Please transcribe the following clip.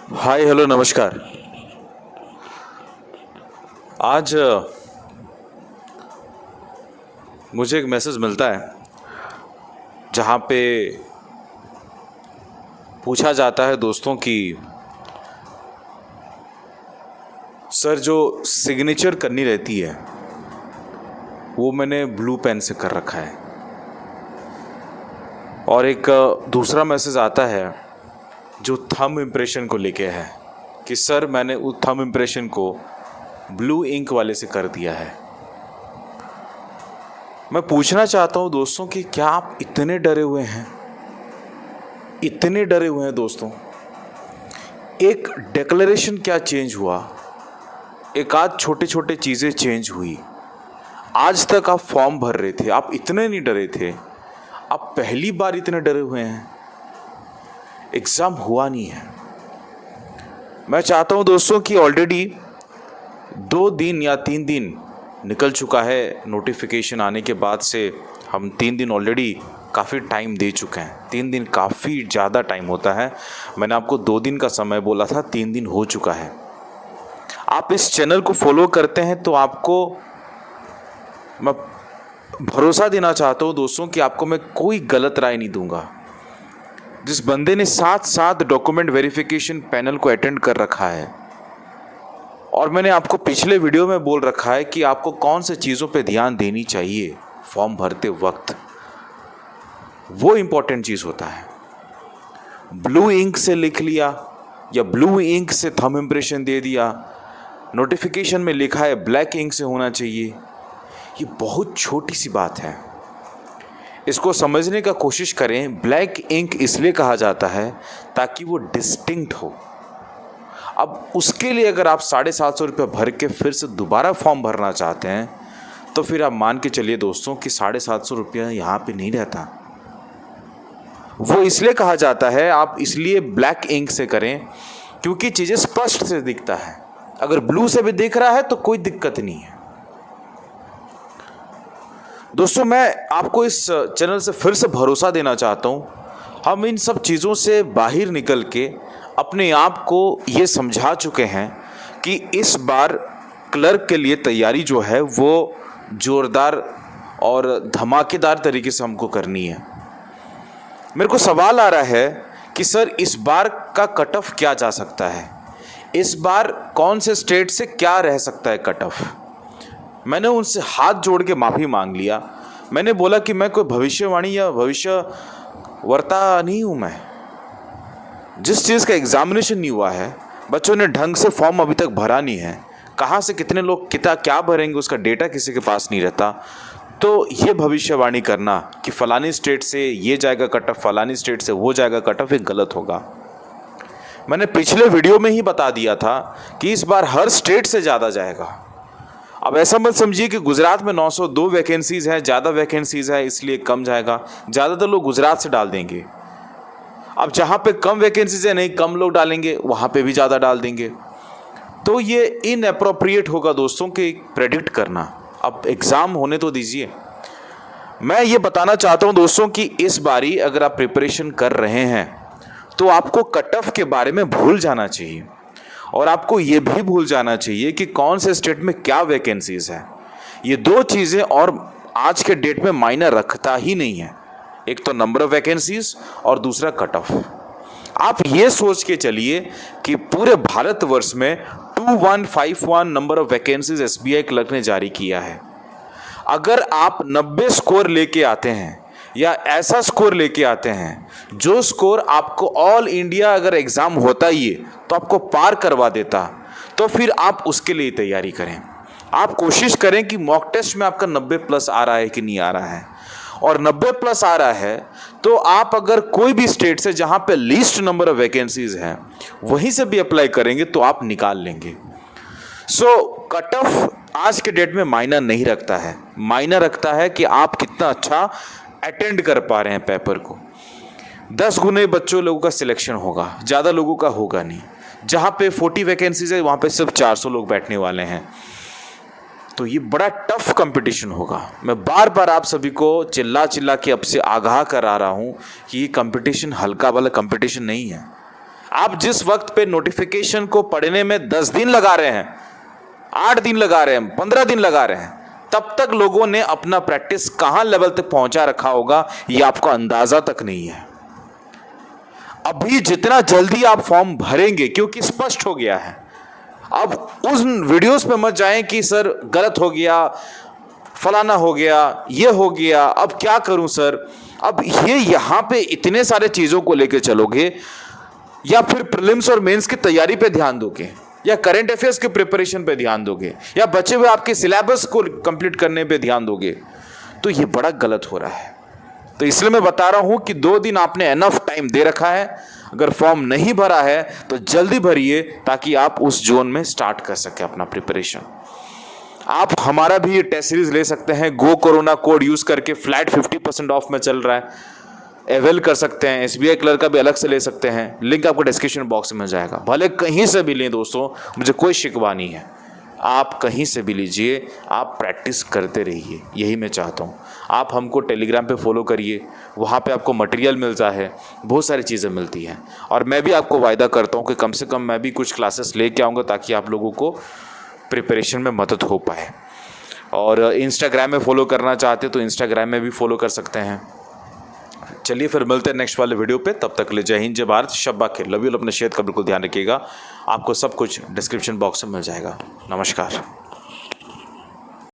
Hi hello नमस्कार। आज मुझे एक मैसेज मिलता है जहाँ पे पूछा जाता है दोस्तों कि सर जो सिग्नेचर करनी रहती है वो मैंने ब्लू पेन से कर रखा है। और एक दूसरा मैसेज आता है जो थंब इम्प्रेशन को लेके है कि सर मैंने उस थंब इम्प्रेशन को ब्लू इंक वाले से कर दिया है। मैं पूछना चाहता हूं दोस्तों कि क्या आप इतने डरे हुए हैं, इतने डरे हुए हैं दोस्तों? एक डिक्लेरेशन क्या चेंज हुआ, एक आध छोटे छोटे चीज़ें चेंज हुई, आज तक आप फॉर्म भर रहे थे, आप इतने नहीं डरे थे, आप पहली बार इतने डरे हुए हैं। एग्ज़ाम हुआ नहीं है। मैं चाहता हूं दोस्तों कि ऑलरेडी 2 दिन या 3 दिन निकल चुका है नोटिफिकेशन आने के बाद से। हम 3 दिन ऑलरेडी काफ़ी टाइम दे चुके हैं। 3 दिन काफ़ी ज़्यादा टाइम होता है। मैंने आपको 2 दिन का समय बोला था, 3 दिन हो चुका है। आप इस चैनल को फॉलो करते हैं तो आपको मैं भरोसा देना चाहता हूँ दोस्तों कि आपको मैं कोई गलत राय नहीं दूंगा। जिस बंदे ने 7 डॉक्यूमेंट वेरिफिकेशन पैनल को अटेंड कर रखा है, और मैंने आपको पिछले वीडियो में बोल रखा है कि आपको कौन से चीज़ों पे ध्यान देनी चाहिए फॉर्म भरते वक्त, वो इम्पोर्टेंट चीज़ होता है। ब्लू इंक से लिख लिया या ब्लू इंक से थंब इम्प्रेशन दे दिया, नोटिफिकेशन में लिखा है ब्लैक इंक से होना चाहिए, ये बहुत छोटी सी बात है। इसको समझने का कोशिश करें। ब्लैक इंक इसलिए कहा जाता है ताकि वो डिस्टिंक्ट हो। अब उसके लिए अगर आप 750 रुपये भर के फिर से दोबारा फॉर्म भरना चाहते हैं तो फिर आप मान के चलिए दोस्तों कि 750 रुपया यहाँ पे नहीं रहता। वो इसलिए कहा जाता है, आप इसलिए ब्लैक इंक से करें क्योंकि चीज़ें स्पष्ट से दिखता है। अगर ब्लू से भी दिख रहा है तो कोई दिक्कत नहीं है। दोस्तों मैं आपको इस चैनल से फिर से भरोसा देना चाहता हूँ। हम इन सब चीज़ों से बाहर निकल के अपने आप को ये समझा चुके हैं कि इस बार क्लर्क के लिए तैयारी जो है वो ज़ोरदार और धमाकेदार तरीके से हमको करनी है। मेरे को सवाल आ रहा है कि सर इस बार का कट ऑफ क्या जा सकता है, इस बार कौन से स्टेट से क्या रह सकता है कट ऑफ। मैंने उनसे हाथ जोड़ के माफ़ी मांग लिया। मैंने बोला कि मैं कोई भविष्यवाणी या भविष्यवर्ता नहीं हूँ। मैं जिस चीज़ का एग्जामिनेशन नहीं हुआ है, बच्चों ने ढंग से फॉर्म अभी तक भरा नहीं है, कहाँ से कितने लोग क्या भरेंगे उसका डेटा किसी के पास नहीं रहता। तो ये भविष्यवाणी करना कि फ़लानी स्टेट से ये जाएगा कट ऑफ, फ़लानी स्टेट से वो जाएगा कट ऑफ, ये गलत होगा। मैंने पिछले वीडियो में ही बता दिया था कि इस बार हर स्टेट से ज़्यादा जाएगा। अब ऐसा मत समझिए कि गुजरात में 902 वैकेंसीज़ हैं, ज़्यादा वैकेंसीज़ है इसलिए कम जाएगा। ज़्यादातर लोग गुजरात से डाल देंगे। अब जहाँ पे कम वैकेंसीज है, नहीं कम लोग डालेंगे, वहाँ पे भी ज़्यादा डाल देंगे। तो ये इनअप्रोप्रिएट होगा दोस्तों कि प्रेडिक्ट करना। अब एग्ज़ाम होने तो दीजिए। मैं ये बताना चाहता हूँ दोस्तों कि इस बारी अगर आप प्रिपरेशन कर रहे हैं तो आपको कट ऑफ के बारे में भूल जाना चाहिए, और आपको ये भी भूल जाना चाहिए कि कौन से स्टेट में क्या वैकेंसीज है। ये 2 चीज़ें और आज के डेट में मायने रखता ही नहीं है। एक तो नंबर ऑफ वैकेंसीज और दूसरा कट ऑफ। आप ये सोच के चलिए कि पूरे भारतवर्ष में 2151 number of vacancies SBI clerk ने जारी किया है। अगर आप 90 स्कोर लेके आते हैं या ऐसा स्कोर लेके आते हैं जो स्कोर आपको ऑल इंडिया अगर एग्ज़ाम होता ही तो आपको पार करवा देता, तो फिर आप उसके लिए तैयारी करें। आप कोशिश करें कि मॉक टेस्ट में आपका 90 प्लस आ रहा है कि नहीं आ रहा है, और 90 प्लस आ रहा है तो आप अगर कोई भी स्टेट से जहां पे लीस्ट नंबर ऑफ वैकेंसीज हैं वहीं से भी अप्लाई करेंगे तो आप निकाल लेंगे। कट ऑफ आज के डेट में मायना नहीं रखता है। मायना रखता है कि आप कितना अच्छा अटेंड कर पा रहे हैं पेपर को। 10 गुने बच्चों लोगों का सिलेक्शन होगा, ज़्यादा लोगों का होगा नहीं। जहाँ पे 40 वैकेंसीज है वहाँ पे सिर्फ 400 लोग बैठने वाले हैं। तो ये बड़ा टफ कंपटीशन होगा। मैं बार बार आप सभी को चिल्ला के अब से आगाह करा रहा हूँ कि ये कंपटीशन हल्का वाला कंपटीशन नहीं है। आप जिस वक्त पे नोटिफिकेशन को पढ़ने में 10 दिन लगा रहे हैं, 8 दिन लगा रहे हैं, 15 दिन लगा रहे हैं, तब तक लोगों ने अपना प्रैक्टिस कहां लेवल तक पहुंचा रखा होगा ये आपको अंदाजा तक नहीं है। अभी जितना जल्दी आप फॉर्म भरेंगे, क्योंकि स्पष्ट हो गया है, अब उस वीडियोस पे मत जाएं कि सर गलत हो गया, फलाना हो गया, ये हो गया, अब क्या करूं सर। अब ये यहां पे इतने सारे चीजों को लेकर चलोगे, या फिर प्रीलिम्स और मेंस की तैयारी पे ध्यान दोगे, या करंट अफेयर्स के प्रिपरेशन पे ध्यान दोगे, या बचे हुए आपके सिलेबस को कंप्लीट करने पे ध्यान दोगे, तो ये बड़ा गलत हो रहा है। तो इसलिए मैं बता रहा हूं कि 2 दिन आपने एनफ टाइम दे रखा है। अगर फॉर्म नहीं भरा है तो जल्दी भरिए, ताकि आप उस जोन में स्टार्ट कर सके अपना प्रिपरेशन। आप हमारा भी टेस्ट सीरीज ले सकते हैं, गो कोरोना कोड यूज करके फ्लैट 50% ऑफ में चल रहा है, अवेल कर सकते हैं। SBI क्लर्क का भी अलग से ले सकते हैं, लिंक आपको डिस्क्रिप्शन बॉक्स में जाएगा। भले कहीं से भी लें दोस्तों, मुझे कोई शिकवा नहीं है, आप कहीं से भी लीजिए, आप प्रैक्टिस करते रहिए, यही मैं चाहता हूँ। आप हमको टेलीग्राम पे फॉलो करिए, वहाँ पे आपको मटेरियल मिलता है, बहुत सारी चीज़ें मिलती हैं। और मैं भी आपको वायदा करता हूँ कि कम से कम मैं भी कुछ क्लासेस लेके आऊँगा, ताकि आप लोगों को प्रिपरेशन में मदद हो पाए। और इंस्टाग्राम में फॉलो करना चाहते तो इंस्टाग्राम में भी फॉलो कर सकते हैं। चलिए फिर मिलते हैं नेक्स्ट वाले वीडियो पे, तब तक ले जय हिंद, जय भारत, शब्बा खैर, लव यू। अपने सेहत का बिल्कुल ध्यान रखिएगा, आपको सब कुछ डिस्क्रिप्शन बॉक्स में मिल जाएगा। नमस्कार।